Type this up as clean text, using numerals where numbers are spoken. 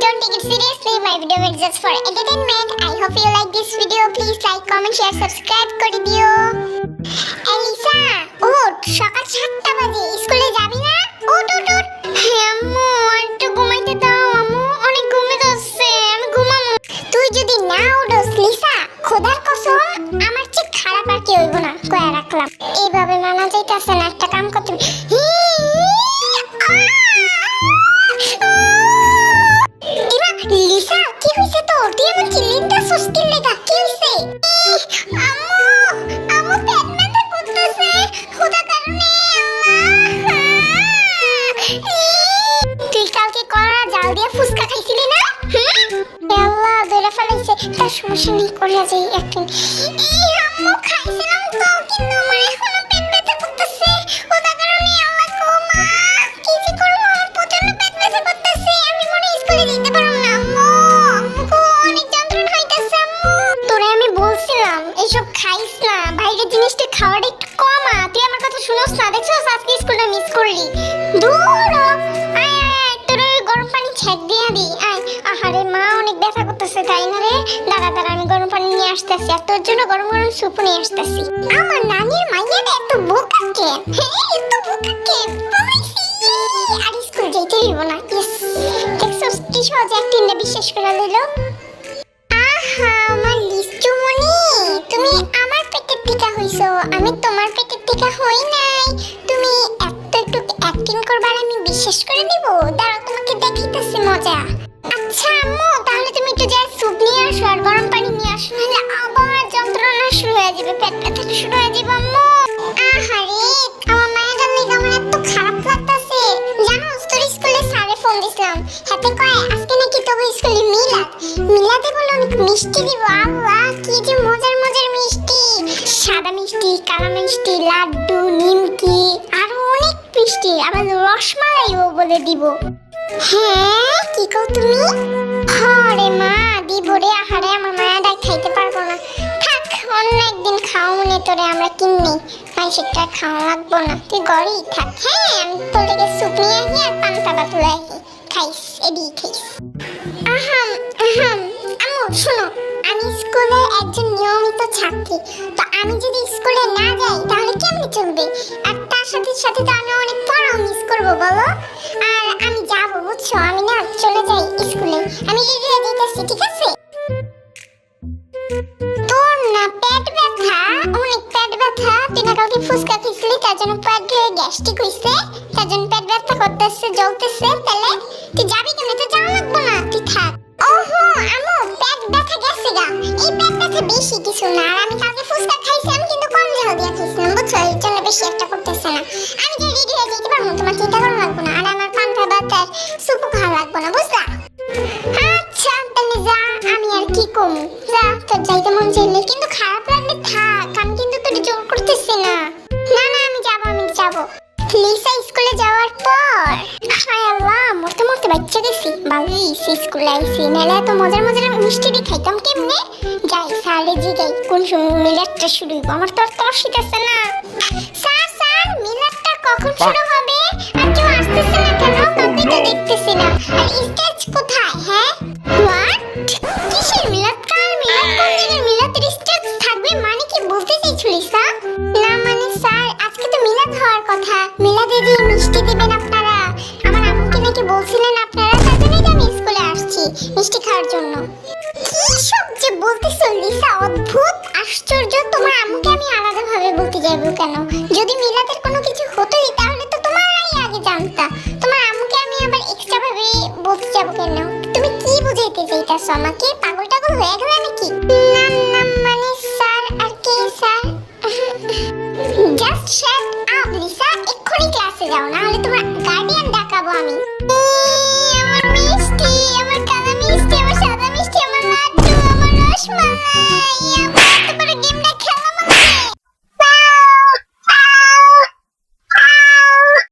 don't take it seriously. My video is just for entertainment. I hope you like this video. Please like, comment, share, subscribe করে দিও। ELISA, ওঠ, সকাল 7টা বাজে, স্কুলে যাবি না? ওঠ ওঠ ওঠ। হ্যাঁ আম্মু, একটু ঘুমাইতে দাও আম্মু, অনেক ঘুমে ধরছে, আমি ঘুমামু। তুই যদি না উঠোস লিসা, খোদার কসম আমার চেয়ে খারাপ আর কি হইব না, কয়া রাখলাম। এইভাবে মানা যাইতাছে না, একটা কাম করতে হবে। লিসা, কি হইছে তোর? তুই আমার চিল্লিতাছস কি লাগা? কি হইছে? আম্মু, আম্মু পেট ব্যথা করতেছে, খোদা কারণে তুই কালকে কড়া জাল দিয়ে ফুসকা খাইছিলি না? আল্লাহ ধরে ফেলাইছে, তার সমস্যা নেই, করে যাই একদিন। আম্মু খাইছিলাম তো, কিন্তু আমার এখনো পেট ব্যথা করতেছে, খোদা কারণে আল্লাহ গো মা, কি যে করব, আমার প্রচন্ড পেট ব্যথা করতেছে, আমি মনে স্কুলে যেতে পারব না। আম্মু, আম্মু গো, অনেক যন্ত্রণা হইতাছে আম্মু। তোরে আমি বলছিলাম এইসব খাইস না, বাইরের জিনিসটা খাওয়াটা একটু কমা। তুই আমার কথা শুনোস না, দেখছস আজকে স্কুলটা মিস করলি। দূর আয় আয়, তোর গরম পানি ছেঁক দিয়া দি। আয়, আহারে মা অনেক ব্যথা করতেছে, তাই না রে? দাঁড়া দাঁড়া, আমি গরম পানি নিয়ে আসতেছি, আর তোর জন্য গরম গরম স্যুপ নিয়ে আসতেছি। আমার নানির মাইয়াটা এত বোকা কে? এত বোকা কে? আর স্কুল যেতে হইব না। ইয়েস, দেখছস কি সহজে একদিনটা বিশ্বাস করে লইল। আহা আমার লিচু মনি, তুমি আমার পেটের টিকা হইছো, আমি তোমার পেটের টিকা হই নাই। তুমি এত একটু অ্যাক্টিং করবার আমি বিশ্বাস করে দিব? দাঁড়াও, তোমাকে দেখাইতেছি মজা। আচ্ছা আম্মু, তাহলে তুমি একটু যা স্যুপ নিয়ে আসো আর গরম পানি নিয়ে আসো, নাহলে আবার যন্ত্রণা শুরু হয়ে যাবে, পেট ব্যথা শুরু হয়ে যাবে আম্মু। আহারে আমার মায়ের গালে কেমন এত খারাপ লাগতাছে। জানোস তোর স্কুলে স্যারে ফোন দিছিলাম, হাতে কয় আজকে নাকি তবে স্কুলে মিলাদ, মিলাদে বলে অনেক মিষ্টি দিব। আল্লাহ কি যে মজার মজার মিষ্টি, সাদা মিষ্টি, কালো মিষ্টি, লাড্ডু, নিমকি, আরো অনেক মিষ্টি, আবার রসমালাইও বলে দিব। হ্যাঁ কি কও তুমি? আরে মা দিব রে। আহারে আমার মায়াটা খাইতে পারবো না, থাক অন্য একদিন খাও মনে তোরে, আমরা কিনি মাইসেরটা খাওয়া লাগবো না, তুই ঘরেই থাক। হ্যাঁ আমি তোর লেগে স্যুপ নিয়ে আসি আর পান্তাটা তুলে আসি, খাইস এডি খাইস। আহাম আহাম। আম্মু শোনো, আমি স্কুলে একজন নিয়মিত ছাত্রী, তো আমি যদি স্কুলে না যাই তাহলে কেমনে চলবে? আর তার সাথে সাথে তো আমি অনেক পড়াও মিস করবো বলো। আর আমি যাবো বুঝছো, আমি না চলে যাই স্কুলে, আমি রেডি হয়ে যাইতেছি, ঠিক আছে? তোর না পেট ব্যথা, অনেক পেট ব্যথা, তুই না কালকে ফুসকা খেয়েছিলি, তার জন্য পেট গ্যাস্ট্রিক হইছে, তার জন্য পেট ব্যথা করতেছে, জ্বলতেছে। তাহলে তুই যাবি কেমনে? তো যাওয়া লাগবো না, তুই থাক। ওহো আম্মু, পেট ব্যথা গেছে গা, এই পেট ব্যথা বেশি কিছু না। আর আমি কালকে ফুসকা খাইছিলাম, কিন্তু কম ঝাল দিয়ে খাইছিলাম বুঝছো, এর জন্য বেশি একটা করতেছে না। আমি যে রেডি হয়ে যেতে পারবো, তোমার চিন্তা করা লাগবো না। আর আমার পান্তা ভাতের স্যুপও খাওয়া লাগবো না, বুঝলা? আচ্ছা তাহলে যা, আমি আর কি কমু, যা তোর যাইতে মন চাইলে, কিন্তু খারাপ লাগলে থাক, আমি কিন্তু তোর জোর করতেছি না। না না আমি যাবো, আমি যাবো। লিসা স্কুলে যাওয়ার পর হায় আল্লাহ মরতে মরতে বাচ্চা গেছি, ভালোই স্কুলে আইসি, নাহলে এত মজার মজার মিষ্টি খাইতাম কেমনে? যাই স্যারে জিগাই কোন সময় মিলাদটা শুরু হইব, আমার তো আর তর্সিত আছে না। স্যার স্যার মিলাদটা কখন শুরু হবে? আর কেউ আসতেছে না কেন? কাউকে তো দেখতেছি না। আর স্টেজ কোথায়? হ্যাঁ হোয়াট, কিসের মিলাদ? কার মিলাদ? কোন জায়গায় মিলাদের স্টেজ থাকবে? মানে কি বলতে চাইছিস স্যার? না মানে স্যার আজকে তো মিলাদ হওয়ার কথা, মিলাদে যে মিষ্টি দিবেন আপনারা, আমার আম্মুকে নাকি বলছিলেন আপনারা, তার জন্যই তো আমি স্কুলে আসছি মিষ্টি খাওয়ার জন্য। কি সব যে বলতেছো লিসা, অদ্ভুত আশ্চর্য। তোমার আম্মুকে আমি আলাদাভাবে বলতে যাবো কেন? যদি মিলাদের কোনো কিছু হতোই তাহলে তো তোমারই আগে জানতা, তোমার আম্মুকে আমি আবার এক্সট্রা ভাবে বলতে যাবো কেন? তুমি কি বুঝাইতে চাইতাছো আমাকে?